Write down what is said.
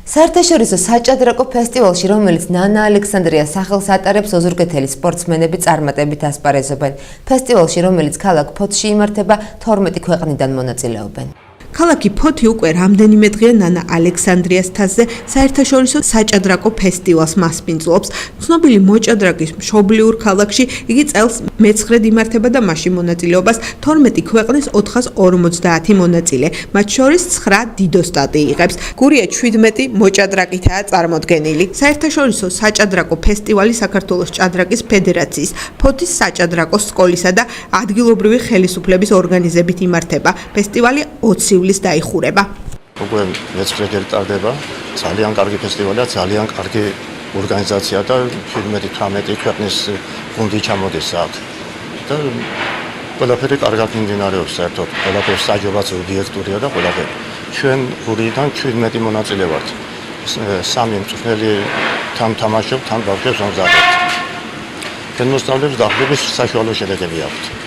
საერთაშორისო საჭადრაკო ფესტივალში, რომელიც ნანა ალექსანდრიას სახელს ატარებს, ოზურგეთელი სპორტსმენები წარმატებით ასპარეზობენ. ფესტივალში, რომელიც ქალაქ ფოთში იმართება, 12 ქვეყნიდან მონაწილეობენ. ქალაქი ფოთი უკვე რამდენიმე დღეა ნანა ალექსანდრიას თასზე საერთაშორისო საჭადრაკო ფესტივალს მასპინძლობს. ცნობილი მოჭადრაკის მშობლიურ ქალაქში იგი წელს მე-9-ად იმართება და მასში მონაწილეობას 12 ქვეყნის 450 მონაწილე, მათ შორის 9 დიდოსტატი იღებს. გურია 17 მოჭადრაკითაა წარმოდგენილი. საერთაშორისო საჭადრაკო ფესტივალი საქართველოს ჭადრაკის ფედერაციის, ფოთის საჭადრაკო სკოლისა და ადგილობრივი ხელისუფლების ორგანიზებით იმართება. ფესტივალი 20 დაიხურება. უკვე მე-9-ად ტარდება, ძალიან კარგი ფესტივალია, ძალიან კარგი ორგანიზაცია და 17-18 ქვეყნის გუნდი ჩამოდის აქ. და ყველაფერი კარგად მიმდინარეობს საერთოდ, ყველაფერი საჯობაც დირექტორია და ყველაფერი. ჩვენ გურიიდან 17 მონაწილე ვართ. 3 მწვრთნელი თან თამაშობ, თან ბავშვებს ამზადებთ. ჩვენ მოსწავლეებს დახდების საშუალო შედეგები აქვთ.